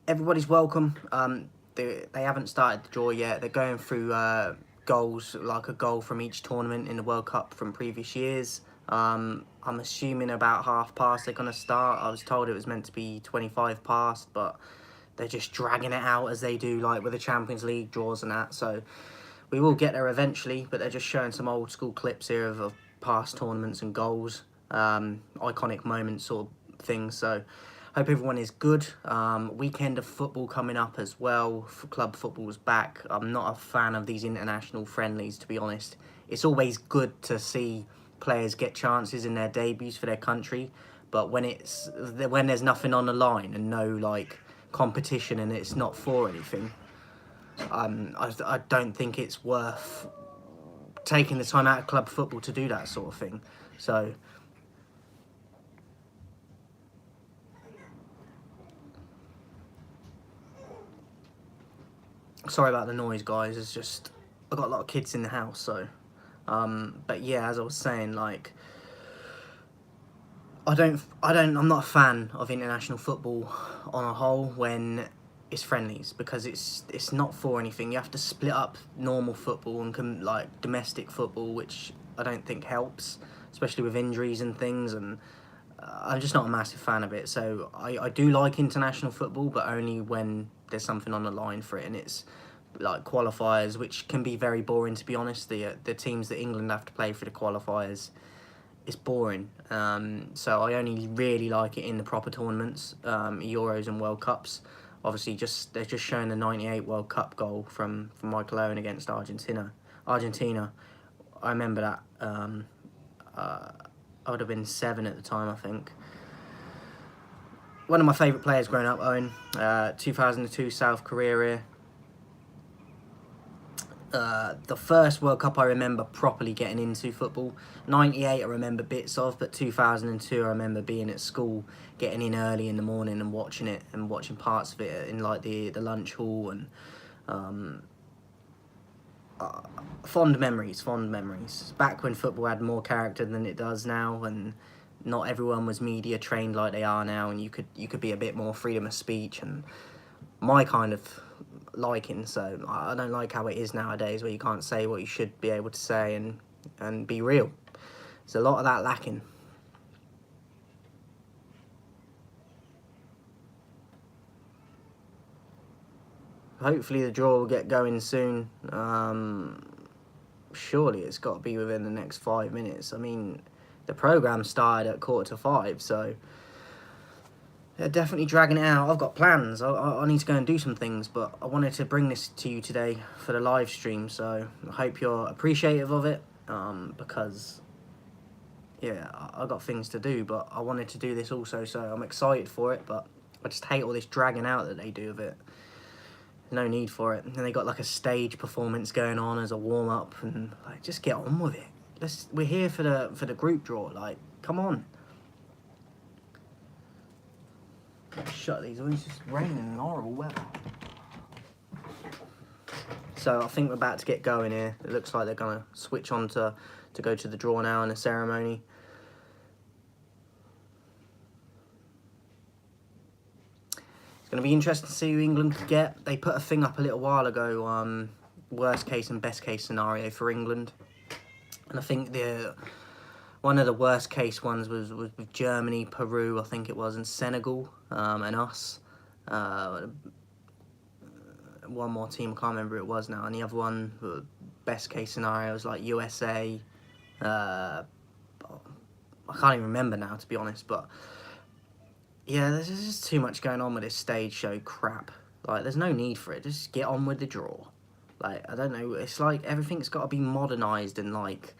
everybody's welcome. They haven't started the draw yet. They're going through goals, like a goal from each tournament in the World Cup from previous years. I'm assuming about half past they're going to start. I was told it was meant to be 25 past, but they're just dragging it out as they do, like with the Champions League draws and that. So we will get there eventually, but they're just showing some old school clips here of past tournaments and goals, iconic moments sort of things. So hope everyone is good. Weekend of football coming up as well. Club football's back. I'm not a fan of these international friendlies, to be honest. It's always good to see players get chances in their debuts for their country, but when there's nothing on the line and no like competition and it's not for anything, I don't think it's worth taking the time out of club football to do that sort of thing. So sorry about the noise, guys. It's just I've got a lot of kids in the house. So but yeah, as I was saying, like I'm not a fan of international football on a whole when it's friendlies, because it's not for anything. You have to split up normal football and like domestic football, which I don't think helps, especially with injuries and things. And I'm just not a massive fan of it. So I do like international football, but only when there's something on the line for it, and it's like qualifiers, which can be very boring, to be honest. The teams that England have to play for the qualifiers, it's boring. So I only really like it in the proper tournaments, Euros and World Cups. Obviously, they're just showing the '98 World Cup goal from Michael Owen against Argentina. I remember that. I would have been 7 at the time, I think. One of my favourite players growing up, Owen. 2002 South Korea here. The first World Cup I remember properly getting into football. '98 I remember bits of, but 2002 I remember being at school, getting in early in the morning and watching it, and watching parts of it in like the lunch hall. And fond memories. Back when football had more character than it does now, and not everyone was media trained like they are now, and you could be a bit more freedom of speech and my kind of liking. So I don't like how it is nowadays, where you can't say what you should be able to say and be real. There's a lot of that lacking. Hopefully the draw will get going soon. Surely it's got to be within the next 5 minutes. I mean, the programme started at 4:45, so they're definitely dragging it out. I've got plans. I need to go and do some things, but I wanted to bring this to you today for the live stream, so I hope you're appreciative of it, because, yeah, I've got things to do, but I wanted to do this also, so I'm excited for it, but I just hate all this dragging out that they do of it. No need for it. And they got like a stage performance going on as a warm-up, and like, just get on with it. We're here for the group draw. Like, come on. Shut these. It's just raining and horrible weather. So I think we're about to get going here. It looks like they're gonna switch on to go to the draw now in the ceremony. It's going to be interesting to see who England could get. They put a thing up a little while ago, worst case and best case scenario for England. And I think one of the worst case ones was with Germany, Peru, I think it was, and Senegal, and us. One more team, I can't remember who it was now. And the other one, best case scenario, was like USA. I can't even remember now, to be honest, but yeah, there's just too much going on with this stage show crap. Like, there's no need for it. Just get on with the draw. Like, I don't know. It's like everything's got to be modernised, and like,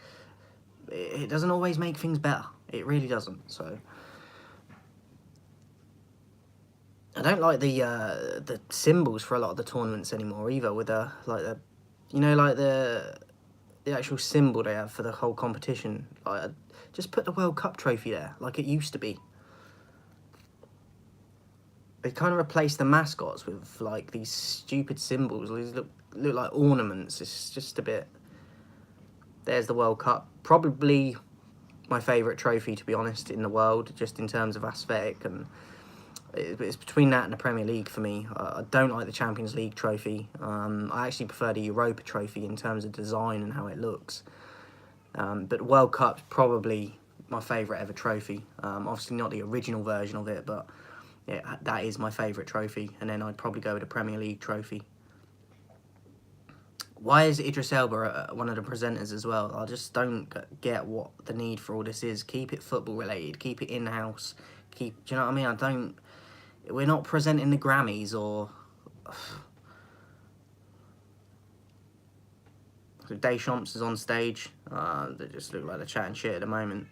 it doesn't always make things better. It really doesn't. So I don't like the symbols for a lot of the tournaments anymore either. With the actual symbol they have for the whole competition. Like, just put the World Cup trophy there, like it used to be. They kind of replaced the mascots with like these stupid symbols. These look like ornaments. It's just a bit. There's the World Cup. Probably my favourite trophy, to be honest, in the world, just in terms of aesthetic, and It's between that and the Premier League for me. I don't like the Champions League trophy. I actually prefer the Europa trophy in terms of design and how it looks. But World Cup's probably my favourite ever trophy. Obviously not the original version of it, but yeah, that is my favourite trophy. And then I'd probably go with the Premier League trophy. Why is Idris Elba one of the presenters as well? I just don't get what the need for all this is. Keep it football related. Keep it in-house. Do you know what I mean? We're not presenting the Grammys or... So Deschamps is on stage. They just look like they're chatting shit at the moment.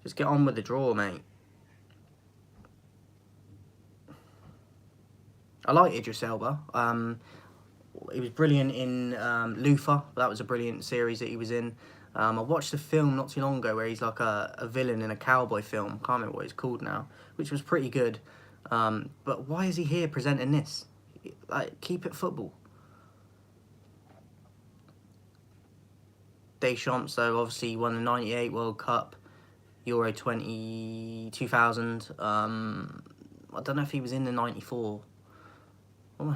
Just get on with the draw, mate. I like Idris Elba. He was brilliant in Luther. That was a brilliant series that he was in. I watched a film not too long ago where he's like a villain in a cowboy film. Can't remember what it's called now, which was pretty good. But why is he here presenting this? Like, keep it football. Deschamps, though, obviously won the '98 World Cup, Euro 2000. I don't know if he was in the '94. No,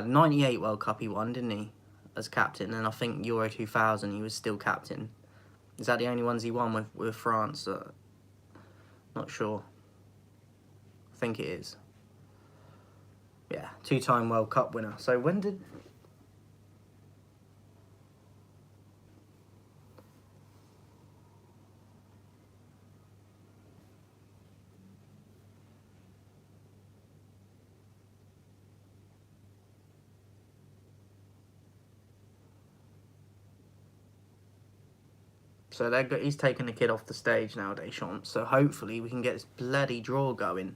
the '98 World Cup he won, didn't he? As captain, and I think Euro 2000 he was still captain. Is that the only ones he won with France? Not sure. I think it is. Yeah, 2-time World Cup winner. So when did... So he's taking the kid off the stage now, Deschamps. So hopefully we can get this bloody draw going.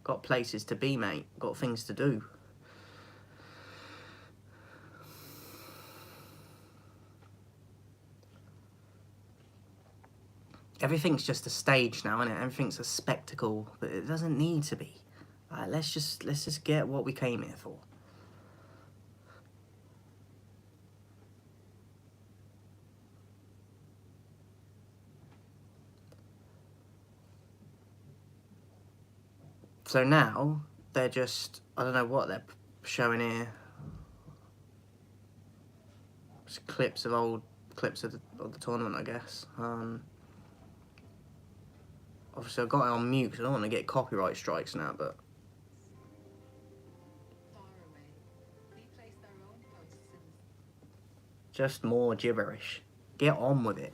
Got places to be, mate. Got things to do. Everything's just a stage now, isn't it? Everything's a spectacle, but it doesn't need to be. Let's just get what we came here for. So now they're just, I don't know what they're showing here. Just clips of old clips of the tournament, I guess. Obviously, I've got it on mute because I don't want to get copyright strikes now, but... Just more gibberish. Get on with it.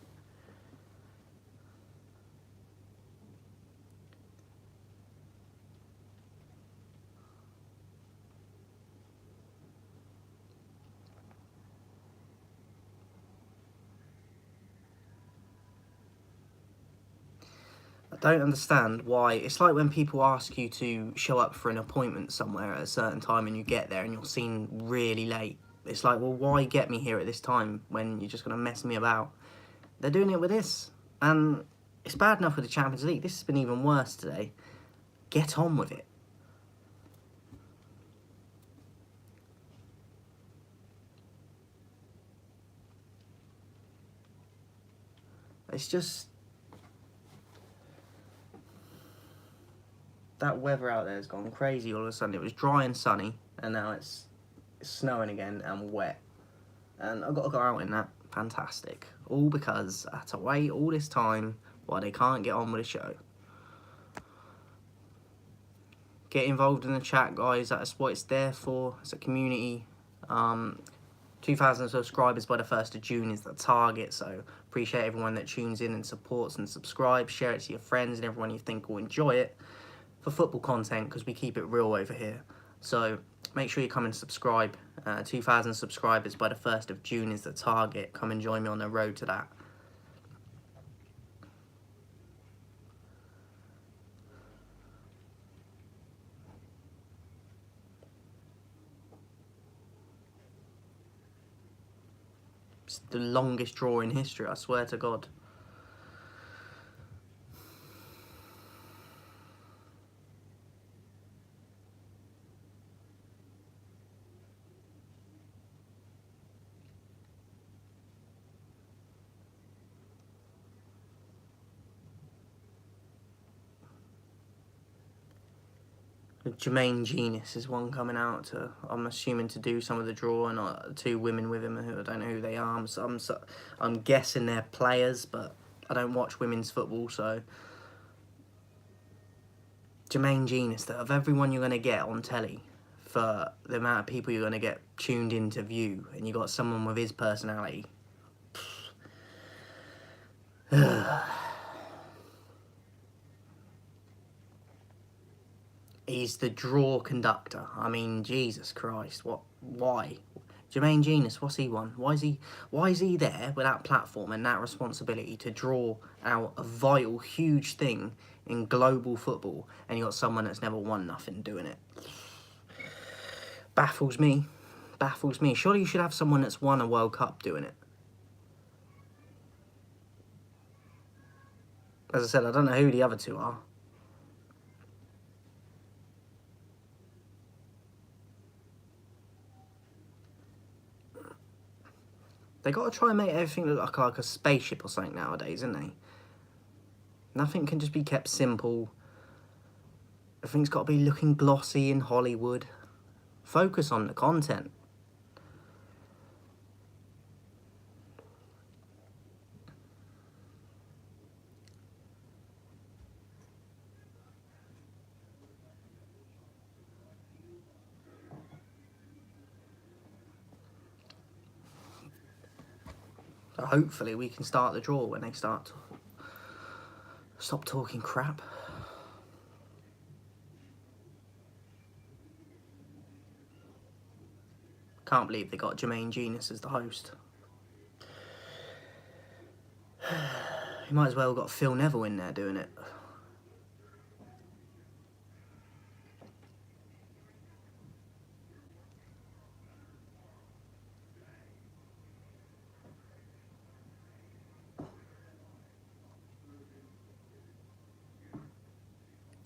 I don't understand why. It's like when people ask you to show up for an appointment somewhere at a certain time and you get there and you're seen really late. It's like, well, why get me here at this time when you're just going to mess me about? They're doing it with this. And it's bad enough with the Champions League. This has been even worse today. Get on with it. It's just... That weather out there has gone crazy all of a sudden. It was dry and sunny, and now it's snowing again and wet. And I've got to go out in that. Fantastic. All because I had to wait all this time while they can't get on with the show. Get involved in the chat, guys. That's what it's there for. It's a community. 2,000 subscribers by the 1st of June is the target, so appreciate everyone that tunes in and supports and subscribes. Share it to your friends and everyone you think will enjoy it. For football content, because we keep it real over here. So make sure you come and subscribe. 2,000 subscribers by the 1st of June is the target. Come and join me on the road to that. It's the longest draw in history, I swear to God. Jermaine Genius is one coming out to, I'm assuming, to do some of the draw, and 2 women with him who I don't know who they are. I'm guessing they're players, but I don't watch women's football, so Jermaine Genius, of everyone you're going to get on telly, for the amount of people you're going to get tuned in to view, and you got someone with his personality. He's the draw conductor. I mean, Jesus Christ, what? Why? Jermaine Genius, what's he won? Why is he there with that platform and that responsibility to draw out a vital, huge thing in global football, and you got someone that's never won nothing doing it? Baffles me. Baffles me. Surely you should have someone that's won a World Cup doing it. As I said, I don't know who the other 2 are. They got to try and make everything look like a spaceship or something nowadays, isn't they? Nothing can just be kept simple. Everything's got to be looking glossy in Hollywood. Focus on the content. So hopefully we can start the draw when they start to stop talking crap. Can't believe they got Jermaine Genius as the host. You might as well have got Phil Neville in there doing it.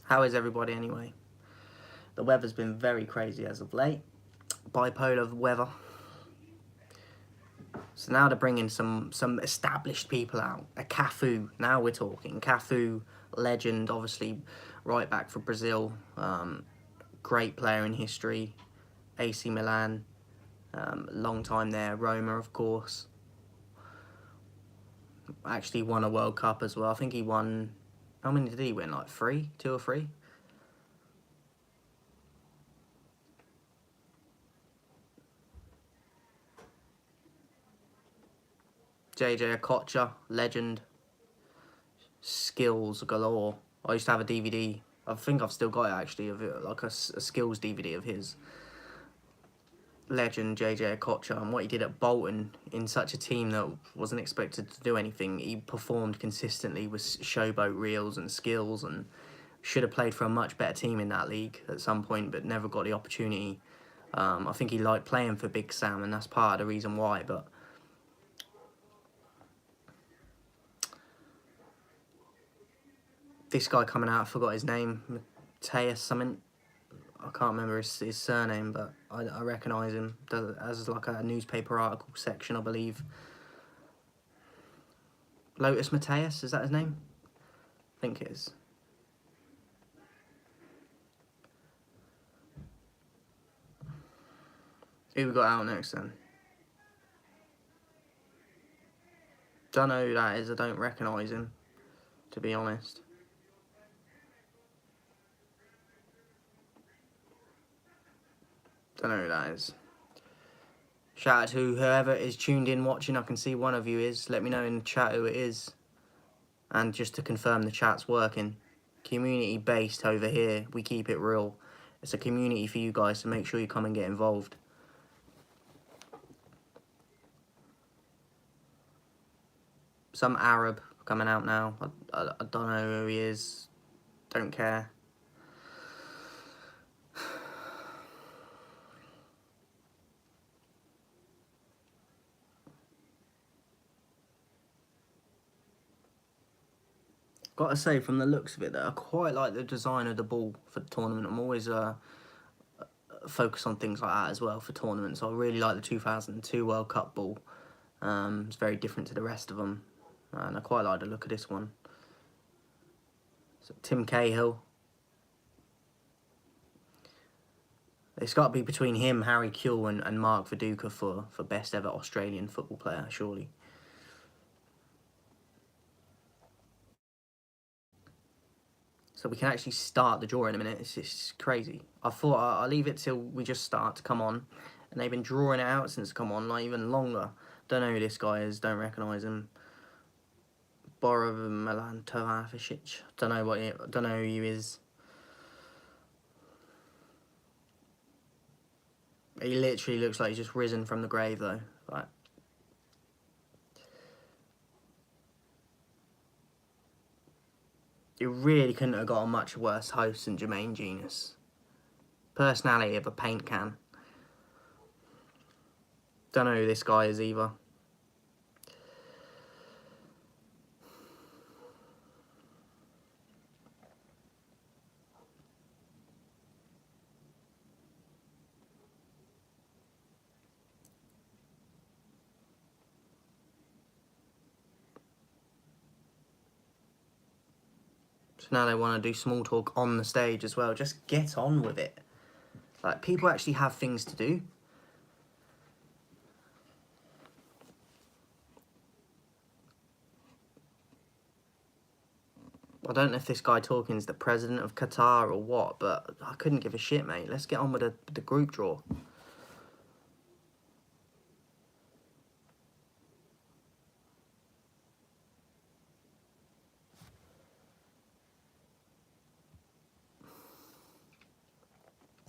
How is everybody anyway? The weather's been very crazy as of late. Bipolar weather. So now they're bringing some established people out. A Cafu, now we're talking. Cafu, legend, obviously, right back for Brazil. Great player in history. AC Milan, long time there. Roma, of course. Actually won a World Cup as well. I think he won... How many did he win? Like 3? 2 or 3? JJ Okocha, legend. Skills galore. I used to have a DVD. I think I've still got it actually, of it, like a skills DVD of his. Legend JJ Okocha, and what he did at Bolton in such a team that wasn't expected to do anything. He performed consistently with showboat reels and skills, and should have played for a much better team in that league at some point, but never got the opportunity. I think he liked playing for Big Sam, and that's part of the reason why. But this guy coming out, I forgot his name, Mateus something. I can't remember his surname, but I recognise him as like a newspaper article section, I believe. Lotus Mateus, is that his name? I think it is. Who we got out next then? Don't know who that is, I don't recognise him, to be honest. Don't know who that is. Shout out to whoever is tuned in watching. I can see one of you is. Let me know in the chat who it is. And just to confirm the chat's working. Community based over here. We keep it real. It's a community for you guys, so make sure you come and get involved. Some Arab coming out now. I don't know who he is. Don't care. Gotta say, from the looks of it, that I quite like the design of the ball for the tournament. I'm always focused on things like that as well for tournaments. I really like the 2002 World Cup ball. It's very different to the rest of them, and I quite like the look of this one. So Tim Cahill. It's got to be between him, Harry Kewell, and Mark Viduka for best ever Australian football player, surely. So we can actually start the draw in a minute. It's just crazy. I thought I'll leave it till we just start to come on. And they've been drawing it out since come on, like even longer. Don't know who this guy is. Don't recognise him. Borov Melantovacic. Don't know who he is. He literally looks like he's just risen from the grave, though. Like, you really couldn't have got a much worse host than Jermaine Genius. Personality of a paint can. Don't know who this guy is either. So now they want to do small talk on the stage as well. Just get on with it. Like, people actually have things to do. I don't know if this guy talking is the president of Qatar or what, but I couldn't give a shit, mate. Let's get on with the group draw.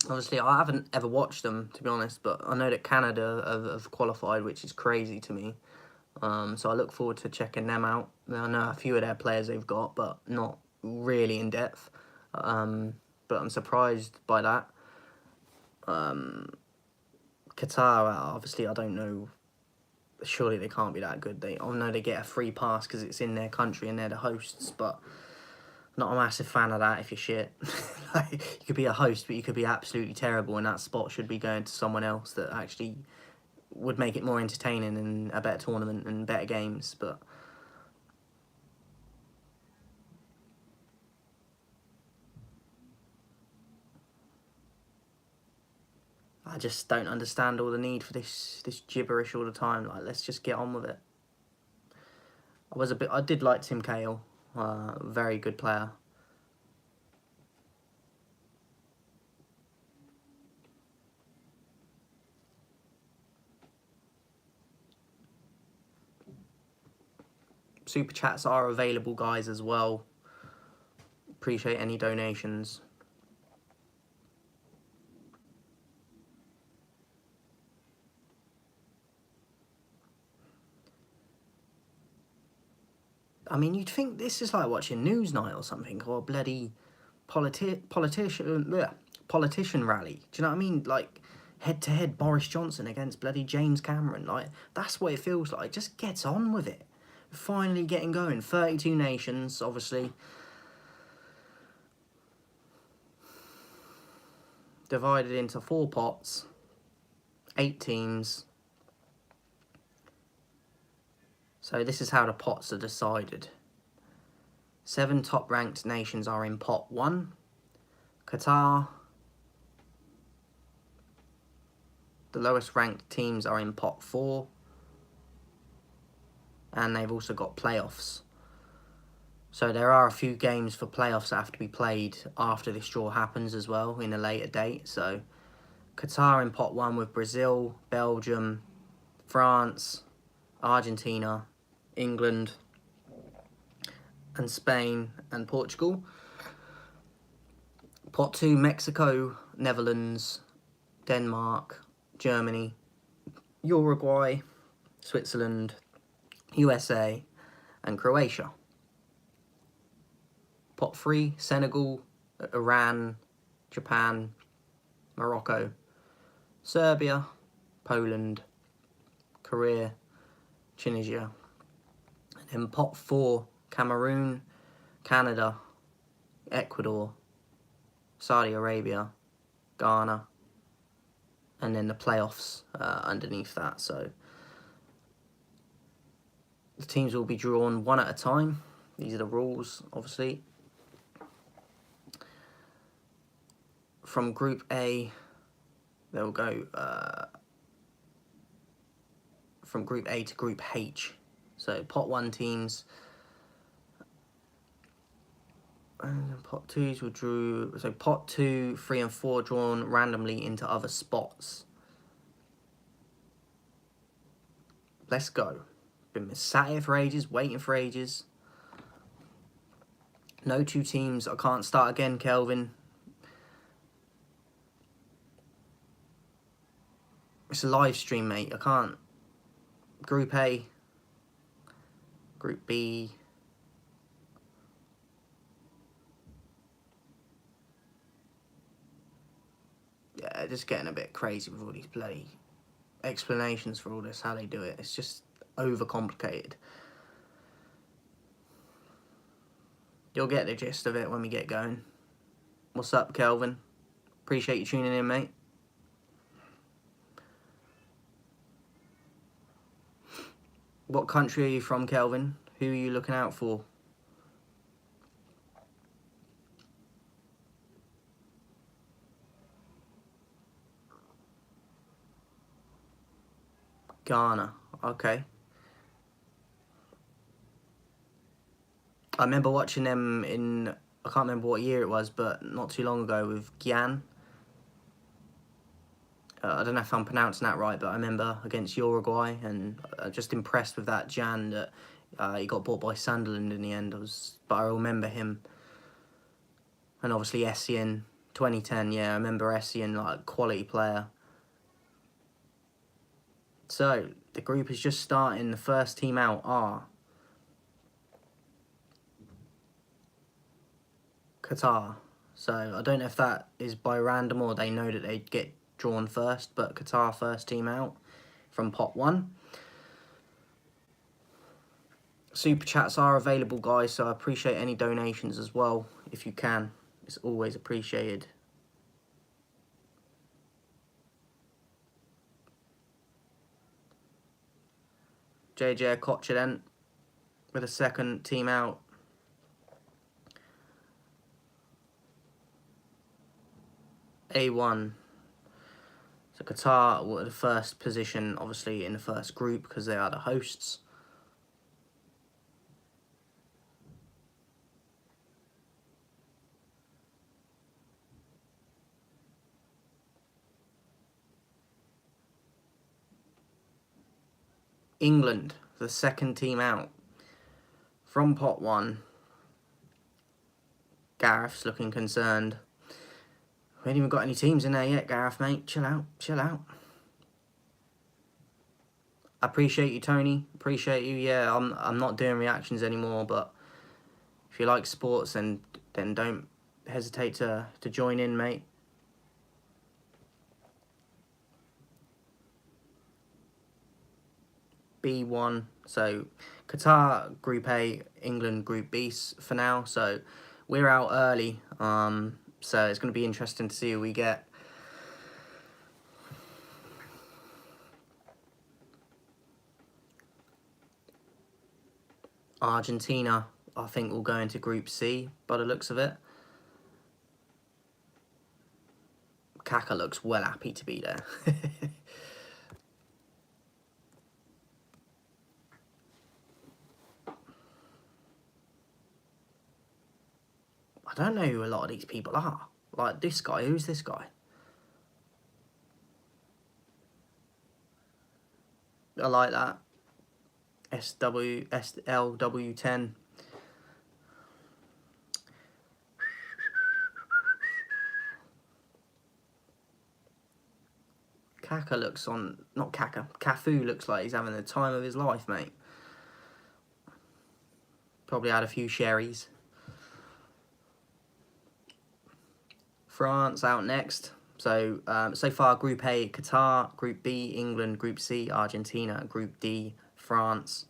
Obviously, I haven't ever watched them, to be honest, but I know that Canada have qualified, which is crazy to me. So I look forward to checking them out. I know a few of their players they've got, but not really in depth. But I'm surprised by that. Qatar, obviously, I don't know. Surely they can't be that good. I know they get a free pass because it's in their country and they're the hosts, but not a massive fan of that if you're shit. Like, you could be a host, but you could be absolutely terrible, and that spot should be going to someone else that actually would make it more entertaining and a better tournament and better games. But I just don't understand all the need for this gibberish all the time. Like, let's just get on with it. I did like Tim Cahill, very good player. Super chats are available, guys, as well. Appreciate any donations. I mean, you'd think this is like watching Newsnight or something, or a bloody politician rally. Do you know what I mean? Like, head-to-head Boris Johnson against bloody James Cameron. Like, that's what it feels like. Just get on with it. Finally getting going. 32 nations, obviously. Divided into 4 pots. 8 teams. So this is how the pots are decided. 7 top-ranked nations are in pot 1. Qatar. The lowest-ranked teams are in pot 4. And they've also got playoffs. So there are a few games for playoffs that have to be played after this draw happens as well, in a later date. So Qatar in pot 1 with Brazil, Belgium, France, Argentina, England, and Spain and Portugal. Pot 2, Mexico, Netherlands, Denmark, Germany, Uruguay, Switzerland, USA, and Croatia. Pot 3, Senegal, Iran, Japan, Morocco, Serbia, Poland, Korea, Tunisia. And then pot 4, Cameroon, Canada, Ecuador, Saudi Arabia, Ghana, and then the playoffs underneath that. So the teams will be drawn one at a time. These are the rules, obviously. From Group A, They'll go from Group A to Group H. So pot 1 teams. And pot 2s will drew. So pot 2, 3 and 4 drawn randomly into other spots. Let's go. Been sat here for ages, waiting for ages. No 2 teams. I can't start again, Kelvin. It's a live stream, mate. I can't. Group A. Group B. Yeah, just getting a bit crazy with all these bloody explanations for all this, how they do it. It's just overcomplicated. You'll get the gist of it when we get going. What's up, Kelvin? Appreciate you tuning in, mate. What country are you from, Kelvin? Who are you looking out for? Ghana. Okay. I remember watching them in, I can't remember what year it was, but not too long ago with Gyan. I don't know if I'm pronouncing that right, but I remember against Uruguay, and just impressed with that Jan that he got bought by Sunderland in the end. But I remember him, and obviously Essien, 2010. Yeah, I remember Essien, like quality player. So the group is just starting. The first team out are Qatar. So I don't know if that is by random or they know that they'd get drawn first, but Qatar first team out from pot 1. Super chats are available, guys, so I appreciate any donations as well if you can. It's always appreciated. JJ Kocha then with a second team out. A1. So Qatar were the first position, obviously, in the first group because they are the hosts. England, the second team out. From pot 1. Gareth's looking concerned. We ain't even got any teams in there yet, Gareth, mate. Chill out, chill out. I appreciate you, Tony. Appreciate you. Yeah, I'm not doing reactions anymore, but if you like sports, then don't hesitate to join in, mate. B1. So Qatar Group A, England Group B for now. So we're out early. So it's going to be interesting to see who we get. Argentina, I think, will go into Group C by the looks of it. Kaka looks well happy to be there. I don't know who a lot of these people are. Like this guy, who's this guy? I like that. SLW10. Kaka looks on, not Kaka, Cafu looks like he's having the time of his life, mate. Probably had a few sherries. France out next. So, so far, Group A, Qatar, Group B, England, Group C, Argentina, Group D, France.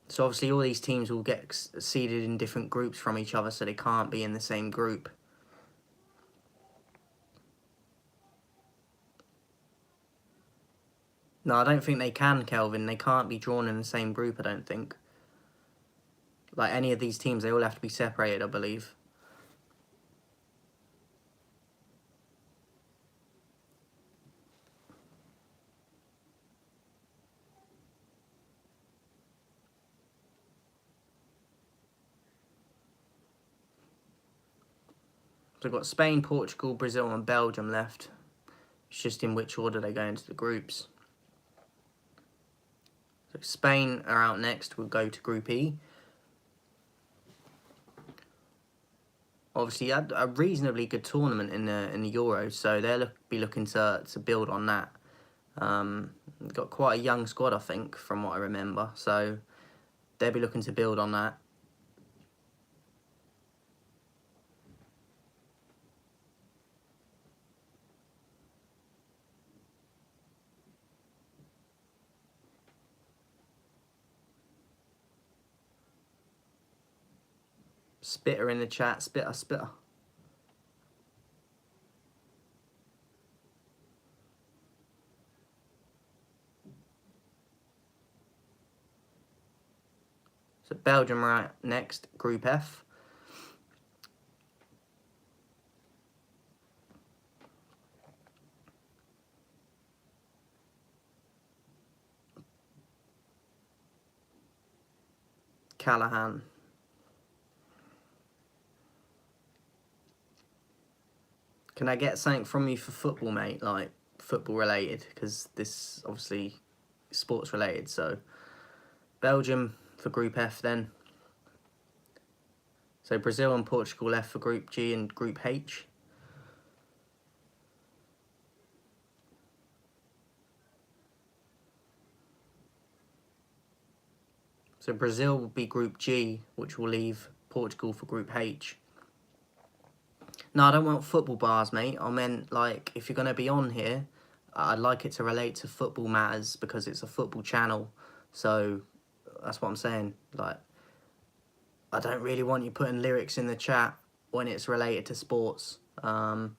So obviously all these teams will get seeded in different groups from each other, so they can't be in the same group. No, I don't think they can, Kelvin. They can't be drawn in the same group, I don't think. Like any of these teams, they all have to be separated, I believe. So we've got Spain, Portugal, Brazil and Belgium left. It's just in which order they go into the groups. So Spain are out next. We'll go to Group E. Obviously, had a reasonably good tournament in the Euros, so they'll be looking to build on that. Got quite a young squad, I think, from what I remember. So they'll be looking to build on that. Spitter in the chat, spitter. So Belgium are out next, Group F. Callahan. Can I get something from you for football, mate? Like, football related, because this obviously is sports related. So Belgium for Group F then. So Brazil and Portugal left for Group G and Group H. So Brazil will be Group G, which will leave Portugal for Group H. No, I don't want football bars, mate. I meant, like, if you're going to be on here, I'd like it to relate to football matters because it's a football channel. So that's what I'm saying. Like, I don't really want you putting lyrics in the chat when it's related to sports. Okay,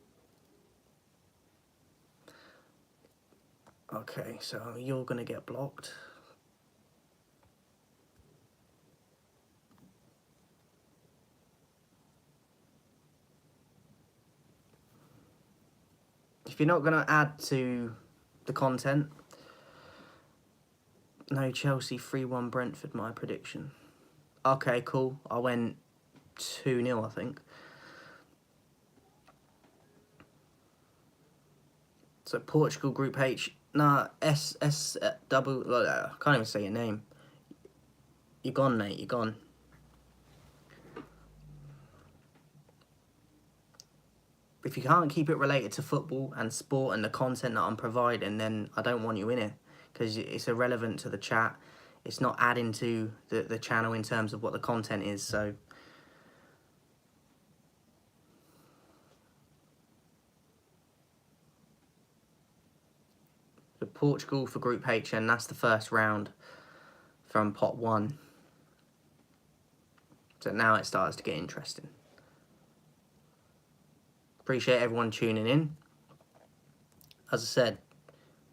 so you're going to get blocked. If you're not going to add to the content, no, Chelsea 3-1 Brentford, my prediction. Okay, cool. I went 2-0, I think. So Portugal Group H. Nah, double. I can't even say your name. You're gone, mate. You're gone. If you can't keep it related to football and sport and the content that I'm providing, then I don't want you in it because it's irrelevant to the chat. It's not adding to the channel in terms of what the content is. So Portugal for Group H, and that's the first round from pot 1. So now it starts to get interesting. Appreciate everyone tuning in. As I said,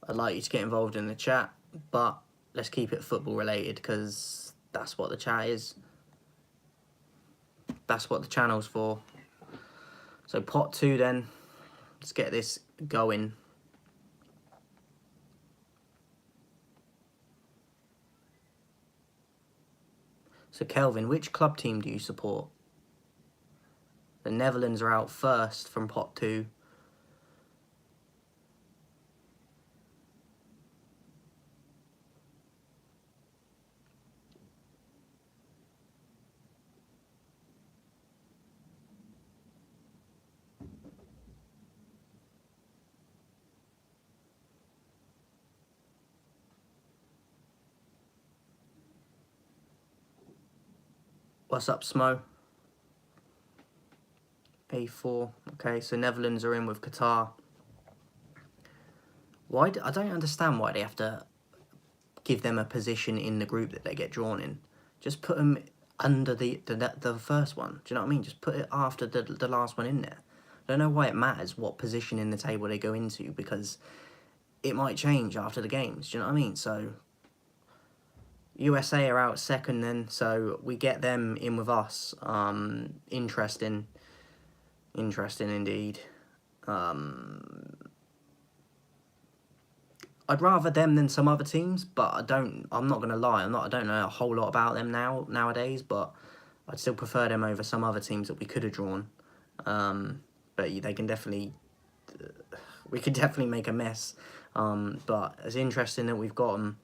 I'd like you to get involved in the chat, but let's keep it football related because that's what the chat is. That's what the channel's for. So pot 2 then. Let's get this going. So Kelvin, which club team do you support? The Netherlands are out first from pot 2. What's up, Smo? A4. Okay, so Netherlands are in with Qatar. I don't understand why they have to give them a position in the group that they get drawn in. Just put them under the first one. Do you know what I mean? Just put it after the last one in there. I don't know why it matters what position in the table they go into because it might change after the games. Do you know what I mean? So USA are out second then, so we get them in with us. Interesting indeed. I'd rather them than some other teams, but I'm not gonna lie, I don't know a whole lot about them nowadays, but I'd still prefer them over some other teams that we could have drawn. but they can definitely, we could definitely make a mess. But it's interesting that we've got them.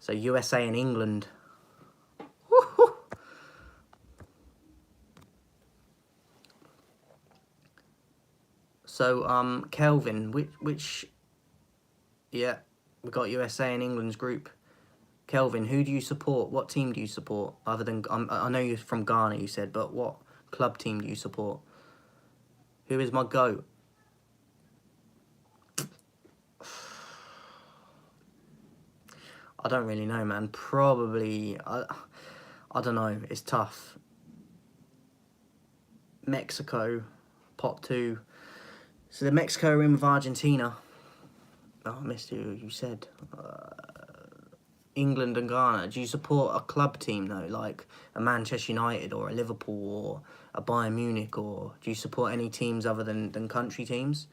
So USA and England. Woo-hoo. So Kelvin, which yeah, we got USA and England's group. Kelvin, who do you support? What team do you support? Other than I know you're from Ghana, you said, but what club team do you support? Who is my GOAT? I don't really know, man. Probably I don't know. It's tough. Mexico, pot 2. So the Mexico are in with Argentina. Oh, I missed who you said. England and Ghana. Do you support a club team though, like a Manchester United or a Liverpool or a Bayern Munich, or do you support any teams other than country teams?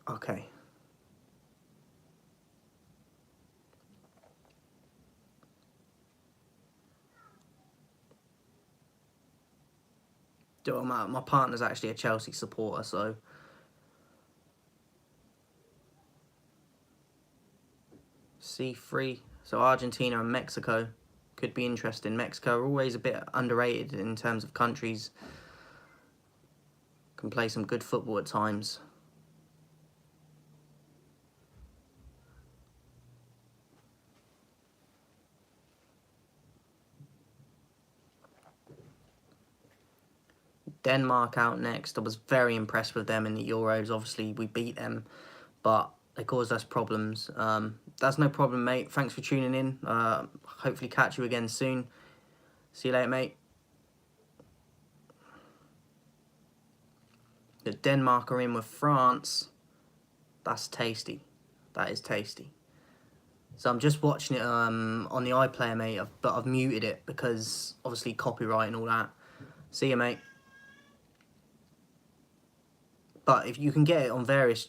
Okay. My partner's actually a Chelsea supporter, so C3. So Argentina and Mexico could be interesting. Mexico are always a bit underrated in terms of countries. Can play some good football at times. Denmark out next. I was very impressed with them in the Euros. Obviously, we beat them, but they caused us problems. That's no problem, mate. Thanks for tuning in. Hopefully catch you again soon. See you later, mate. The Denmark are in with France. That's tasty. That is tasty. So I'm just watching it on the iPlayer, mate, but I've muted it because obviously copyright and all that. See you, mate. But if you can get it on various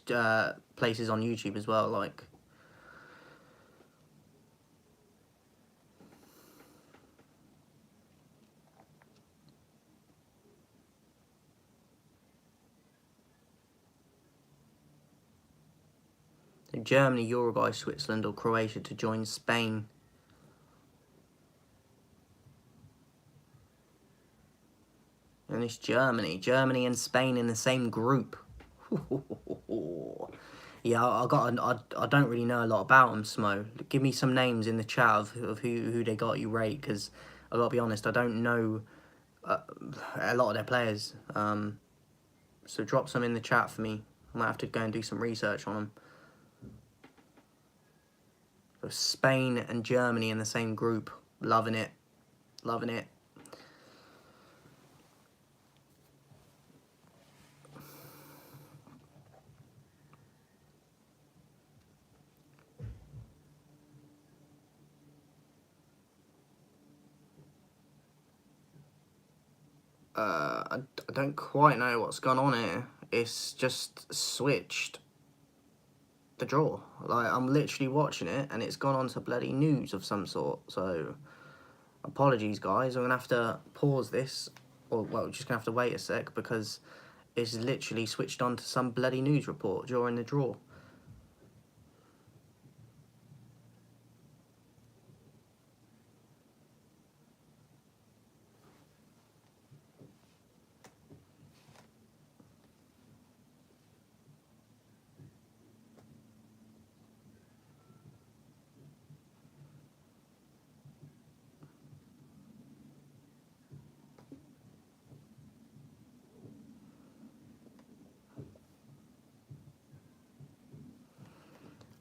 places on YouTube as well, like Germany, Uruguay, Switzerland, or Croatia to join Spain. And it's Germany. Germany and Spain in the same group. Yeah, I don't really know a lot about them, Smo. Give me some names in the chat of who they got you rate, because I gotta be honest, I don't know a lot of their players. So drop some in the chat for me. I might have to go and do some research on them. So Spain and Germany in the same group. Loving it. Loving it. I don't quite know what's gone on here. It's just switched the draw. Like, I'm literally watching it and it's gone on to bloody news of some sort. So apologies, guys. I'm gonna have to pause this, or well, just gonna have to wait a sec because it's literally switched on to some bloody news report during the draw.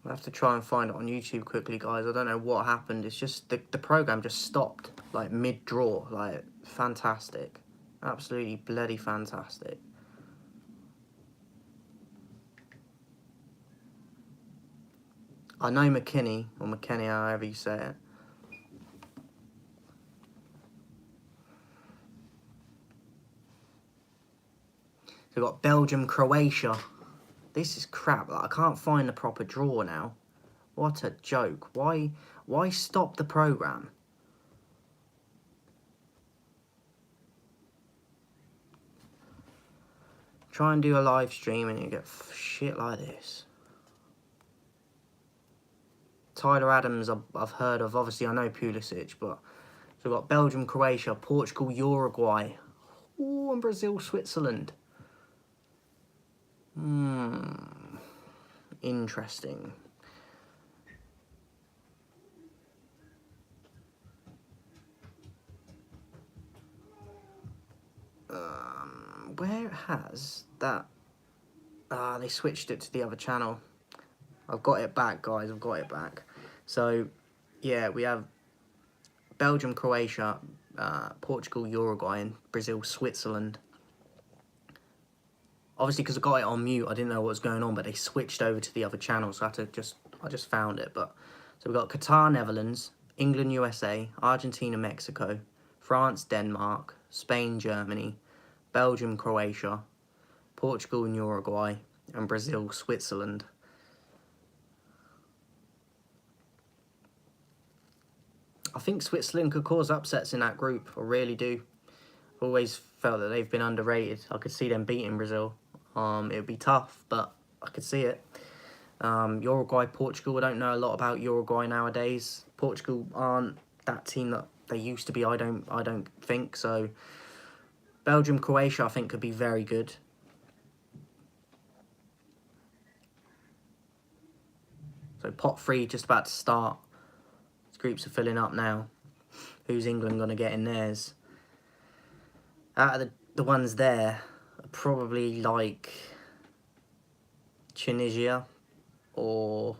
I have to try and find it on YouTube quickly, guys. I don't know what happened. It's just the program just stopped like mid-draw. Like, fantastic. Absolutely bloody fantastic. I know McKinney, or McKinney, however you say it. So we've got Belgium, Croatia. This is crap. Like, I can't find the proper draw now. What a joke. Why stop the program? Try and do a live stream and you get shit like this. Tyler Adams, I've heard of. Obviously, I know Pulisic, but so we've got Belgium, Croatia, Portugal, Uruguay, and Brazil, Switzerland. Interesting. Where has that? They switched it to the other channel. I've got it back, guys. I've got it back. So, yeah, we have Belgium, Croatia, Portugal, Uruguay, and Brazil, Switzerland. Obviously, because I got it on mute, I didn't know what was going on, but they switched over to the other channel, so I just found it. But so we've got Qatar, Netherlands, England, USA, Argentina, Mexico, France, Denmark, Spain, Germany, Belgium, Croatia, Portugal and Uruguay, and Brazil, Switzerland. I think Switzerland could cause upsets in that group. I really do. I've always felt that they've been underrated. I could see them beating Brazil. It would be tough, but I could see it. Uruguay, Portugal. I don't know a lot about Uruguay nowadays. Portugal aren't that team that they used to be. I don't think so. Belgium, Croatia, I think could be very good. So pot 3 just about to start. These groups are filling up now. Who's England going to get in theirs? Out of the ones there, probably like Tunisia or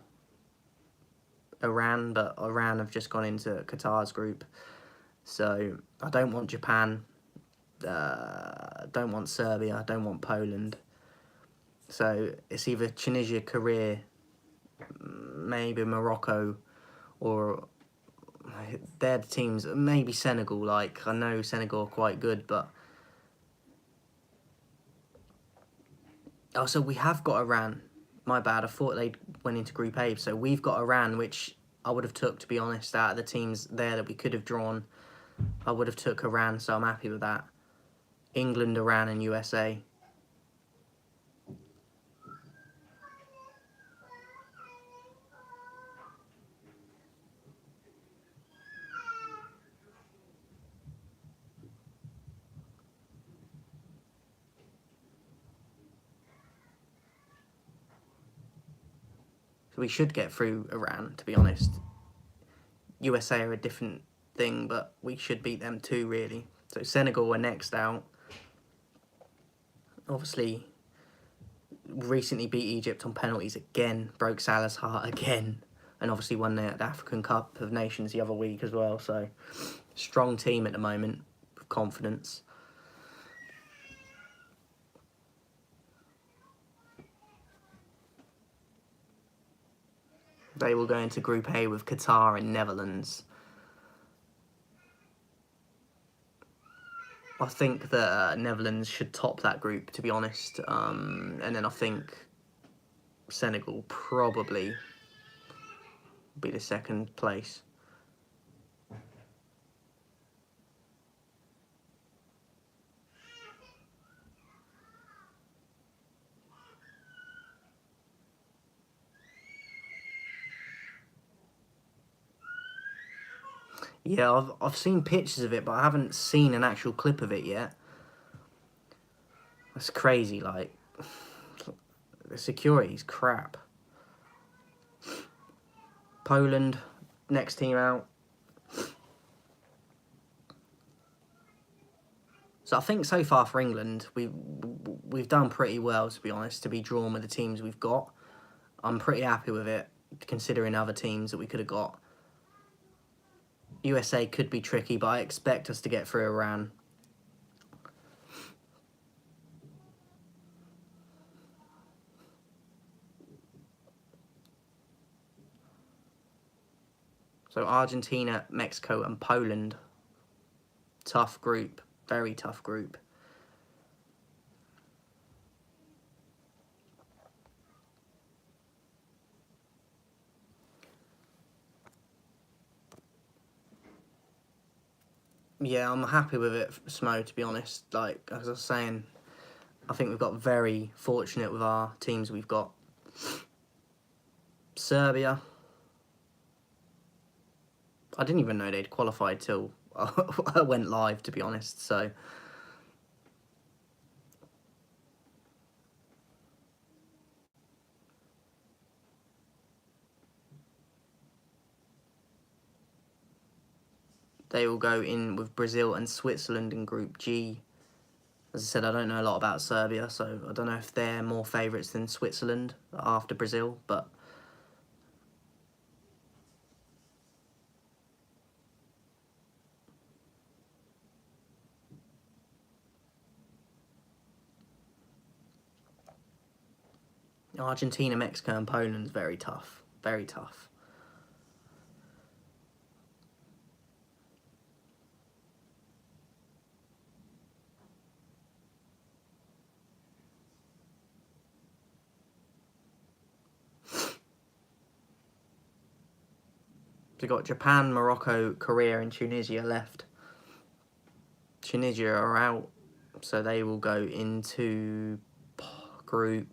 Iran, but Iran have just gone into Qatar's group. So I don't want Japan, don't want Serbia, don't want Poland. So it's either Tunisia, Korea, maybe Morocco, or they're the teams, maybe Senegal. Like, I know Senegal are quite good, but oh, so we have got Iran. My bad, I thought they went into Group A. So we've got Iran, which I would have took, to be honest, out of the teams there that we could have drawn. I would have took Iran, so I'm happy with that. England, Iran and USA. So we should get through Iran, to be honest. USA are a different thing, but we should beat them too, really. So Senegal are next out. Obviously, recently beat Egypt on penalties again, broke Salah's heart again, and obviously won the African Cup of Nations the other week as well. So, strong team at the moment, with confidence. They will go into Group A with Qatar and Netherlands. I think that Netherlands should top that group, to be honest. And then I think Senegal probably be the second place. Yeah, I've seen pictures of it, but I haven't seen an actual clip of it yet. That's crazy, like, the security's crap. Poland, next team out. So I think so far for England, we've done pretty well, to be honest, to be drawn with the teams we've got. I'm pretty happy with it, considering other teams that we could have got. USA could be tricky, but I expect us to get through Iran. So Argentina, Mexico and Poland. Tough group. Very tough group. Yeah, I'm happy with it, Smo, to be honest. Like, as I was saying, I think we've got very fortunate with our teams we've got. Serbia. I didn't even know they'd qualified till I went live, to be honest, so... They will go in with Brazil and Switzerland in Group G. As I said, I don't know a lot about Serbia, so I don't know if they're more favourites than Switzerland after Brazil, but... Argentina, Mexico and Poland's very tough. Very tough. We've got Japan, Morocco, Korea and Tunisia left. Tunisia are out, so they will go into Group...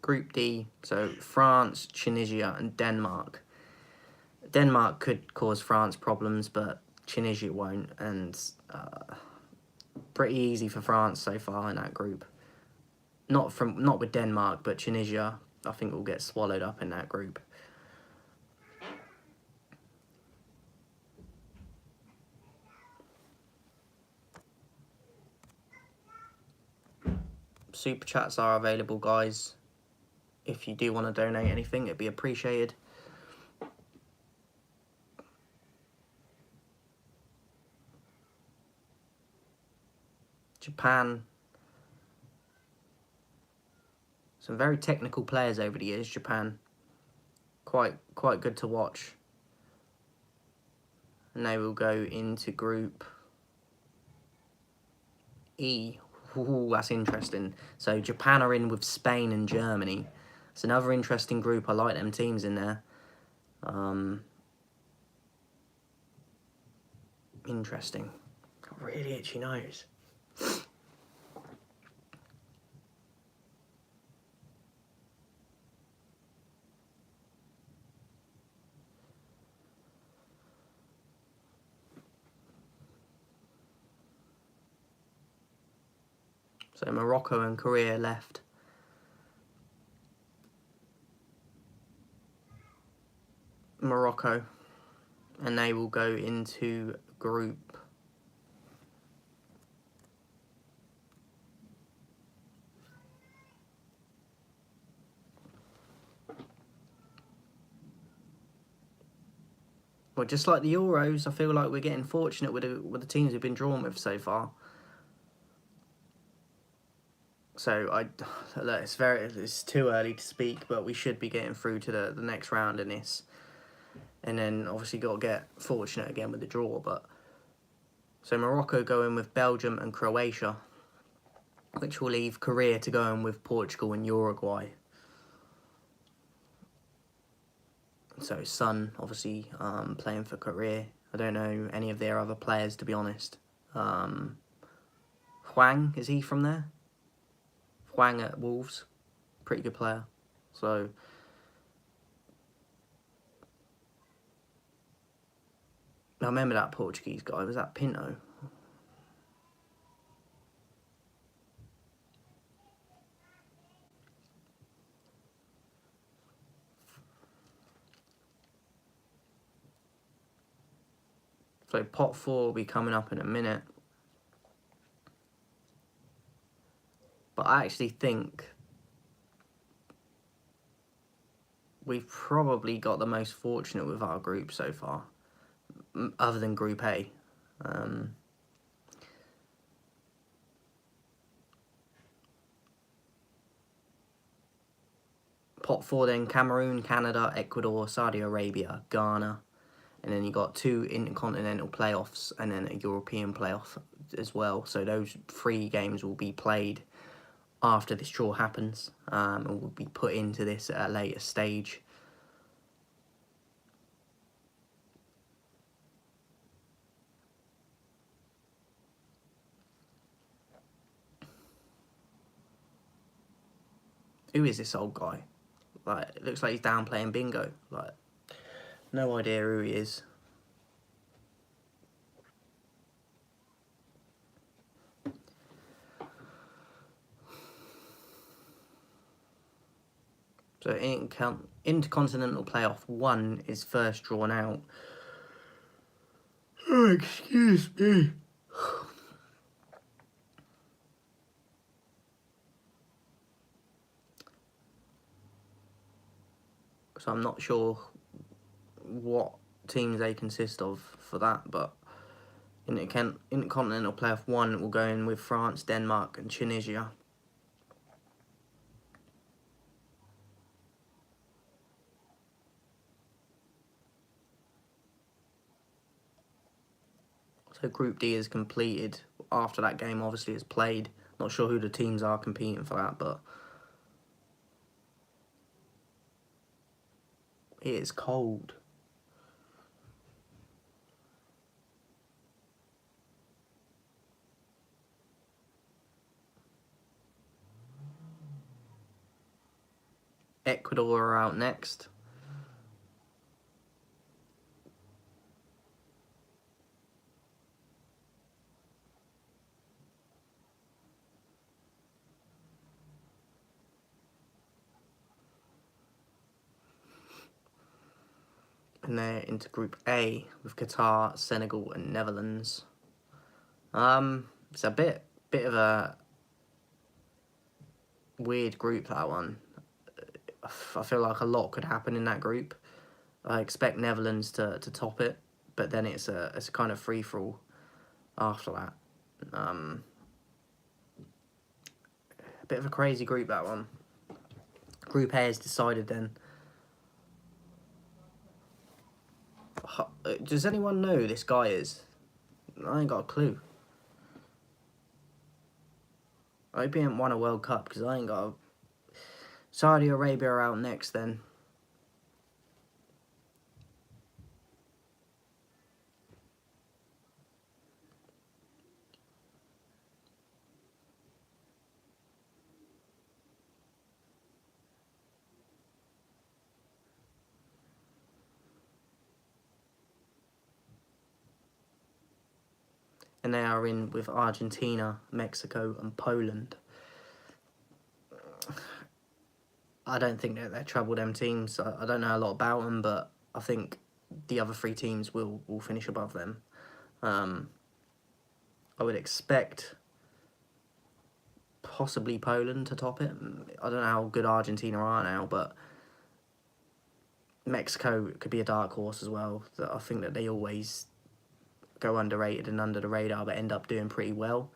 Group D, so France, Tunisia and Denmark. Denmark could cause France problems, but Tunisia won't, and pretty easy for France so far in that group. Not with Denmark, but Tunisia, I think, will get swallowed up in that group. Super chats are available, guys. If you do want to donate anything, it'd be appreciated. Japan. Some very technical players over the years, Japan. Quite good to watch. And they will go into Group E. Ooh, that's interesting. So Japan are in with Spain and Germany. It's another interesting group. I like them teams in there. Interesting. Got really itchy nose. So Morocco and Korea left. Morocco. And they will go into Group well, just like the Euros, I feel like we're getting fortunate with the teams we've been drawn with so far. So look, it's too early to speak, but we should be getting through to the next round in this. And then obviously got to get fortunate again with the draw. But so Morocco go in with Belgium and Croatia, which will leave Korea to go in with Portugal and Uruguay. So Son obviously playing for Korea. I don't know any of their other players, to be honest. Hwang, is he from there? Hwang at Wolves, pretty good player. So I remember that Portuguese guy. Was that Pinto? So pot 4 will be coming up in a minute. But I actually think we've probably got the most fortunate with our group so far, other than Group A. Pot 4 then, Cameroon, Canada, Ecuador, Saudi Arabia, Ghana. And then you got 2 intercontinental playoffs and then a European playoff as well. So those 3 games will be played after this draw happens, and will be put into this at a later stage. Who is this old guy? Like, it looks like he's down playing bingo. Like, no idea who he is. So Intercontinental Playoff 1 is first drawn out. Oh, excuse me. So I'm not sure what teams they consist of for that, but Intercontinental Playoff 1 will go in with France, Denmark and Tunisia. So Group D is completed after that game obviously is played. Not sure who the teams are competing for that, but it is cold. Ecuador are out next. And they're into Group A with Qatar, Senegal and Netherlands. It's a bit of a weird group, that one. I feel like a lot could happen in that group. I expect Netherlands to top it, but then it's a kind of free-for-all after that. A bit of a crazy group, that one. Group A is decided then. Does anyone know who this guy is? I ain't got a clue. I hope he ain't won a World Cup, because I ain't got a... Saudi Arabia are out next then. And they are in with Argentina, Mexico and Poland. I don't think they're trouble, them teams. I don't know a lot about them, but I think the other three teams will finish above them. I would expect possibly Poland to top it. I don't know how good Argentina are now, but Mexico could be a dark horse as well. I think that they always go underrated and under the radar, but end up doing pretty well.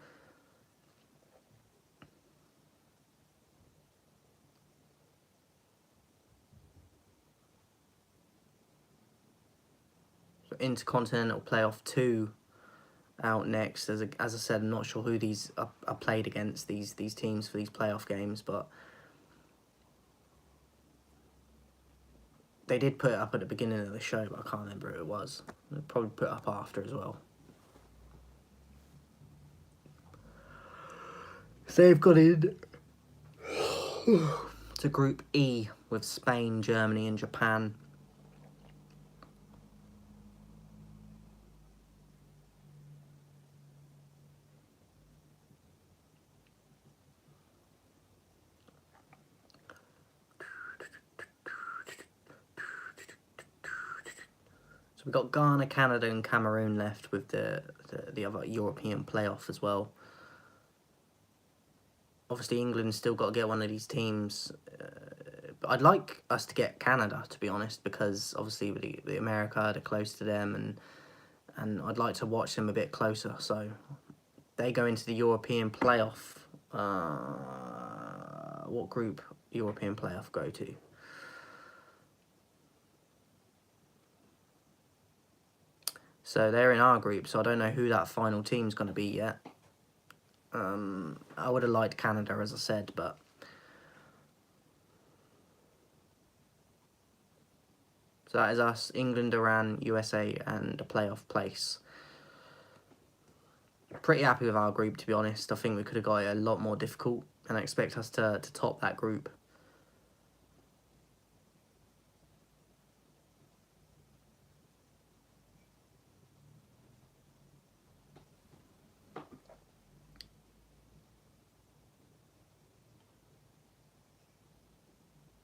So Intercontinental Playoff 2 out next. As I said, I'm not sure who these are played against, these teams for these playoff games, but they did put it up at the beginning of the show, but I can't remember who it was. They'll probably put it up after as well. So they've got in to Group E with Spain, Germany and Japan. So we've got Ghana, Canada and Cameroon left with the other European playoff as well. Obviously, England's still got to get one of these teams. But I'd like us to get Canada, to be honest, because obviously with the America, they're close to them, and I'd like to watch them a bit closer. So they go into the European playoff. What group European playoff go to? So they're in our group, so I don't know who that final team's going to be yet. I would have liked Canada, as I said, but so that is us, England, Iran, USA, and a playoff place. Pretty happy with our group, to be honest. I think we could have got it a lot more difficult, and I expect us to top that group.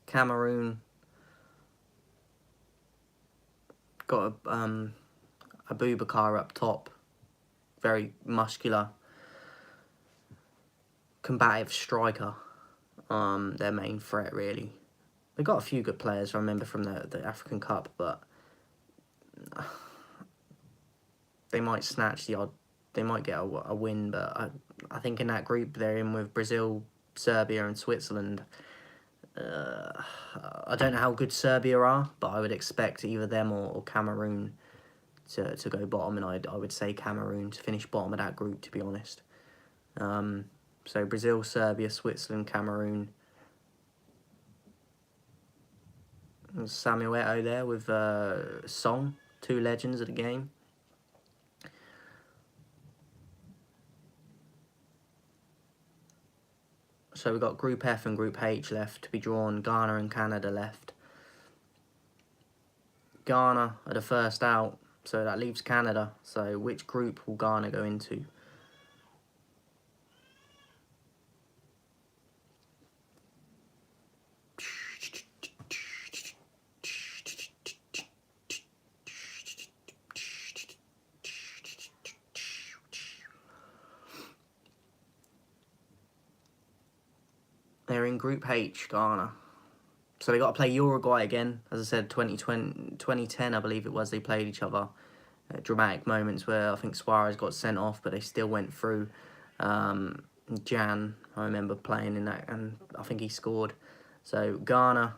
Cameroon got a Boubacar up top, very muscular, combative striker. Their main threat, really. They got a few good players, I remember, from the African Cup, but they might snatch the odd. They might get a win, but I think in that group they're in with Brazil, Serbia, and Switzerland. I don't know how good Serbia are, but I would expect either them or Cameroon to go bottom, and I would say Cameroon to finish bottom of that group, to be honest. So Brazil, Serbia, Switzerland, Cameroon. And Samuel Eto'o there with Song, two legends of the game. So we've got Group F and Group H left to be drawn. Ghana and Canada left. Ghana are the first out, so that leaves Canada. So which group will Ghana go into? They're in Group H, Ghana. So they got to play Uruguay again. As I said, 2010, I believe it was, they played each other. Dramatic moments where I think Suarez got sent off, but they still went through. Jan, I remember playing in that, and I think he scored. So Ghana,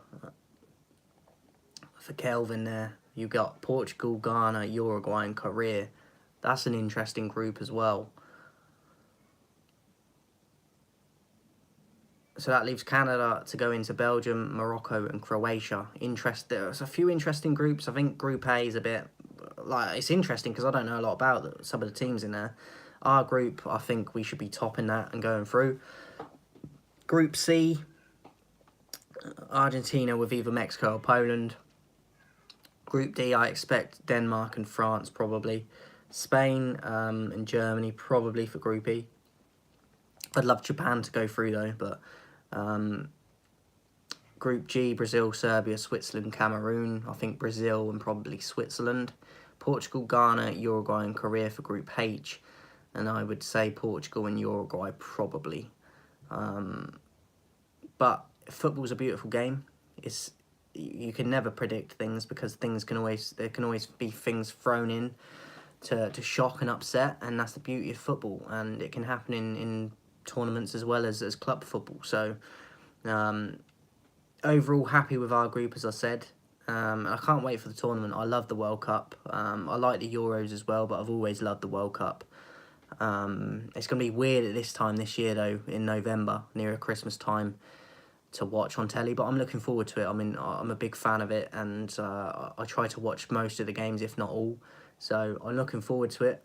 for Kelvin there, you got Portugal, Ghana, Uruguay, and Korea. That's an interesting group as well. So that leaves Canada to go into Belgium, Morocco, and Croatia. There's a few interesting groups. I think Group A is a bit it's interesting because I don't know a lot about some of the teams in there. Our group, I think we should be topping that and going through. Group C, Argentina with either Mexico or Poland. Group D, I expect Denmark and France probably. Spain and Germany probably for Group E. I'd love Japan to go through though, but Group G, Brazil, Serbia, Switzerland, Cameroon. I think Brazil and probably Switzerland. Portugal, Ghana, Uruguay, and Korea for Group H. And I would say Portugal and Uruguay probably. But football's a beautiful game. You can never predict things because there can always be things thrown in to shock and upset, and that's the beauty of football. And it can happen in tournaments as well as club football. So overall happy with our group, as I said. I can't wait for the tournament. I love the World Cup. I like the Euros as well, but I've always loved the World Cup. It's going to be weird at this time this year though, in November, near Christmas time, to watch on telly, but I'm looking forward to it. I mean, I'm a big fan of it, and I try to watch most of the games, if not all. So I'm looking forward to it.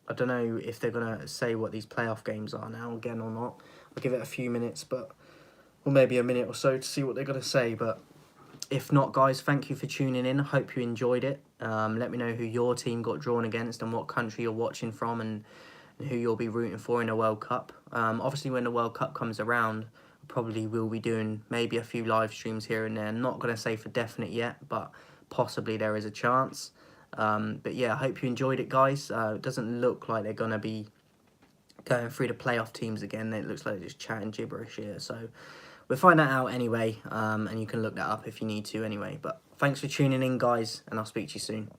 I don't know if they're going to say what these playoff games are now again or not. I'll give it a few minutes, or maybe a minute or so to see what they're going to say. But if not, guys, thank you for tuning in. I hope you enjoyed it. Let me know who your team got drawn against and what country you're watching from, and who you'll be rooting for in the World Cup. Obviously, when the World Cup comes around, probably will be doing maybe a few live streams here and there. Not going to say for definite yet, but possibly there is a chance. But yeah, I hope you enjoyed it, guys. It doesn't look like they're going to be going through the playoff teams again. It looks like they're just chatting gibberish here. So we'll find that out anyway, and you can look that up if you need to anyway. But thanks for tuning in, guys, and I'll speak to you soon.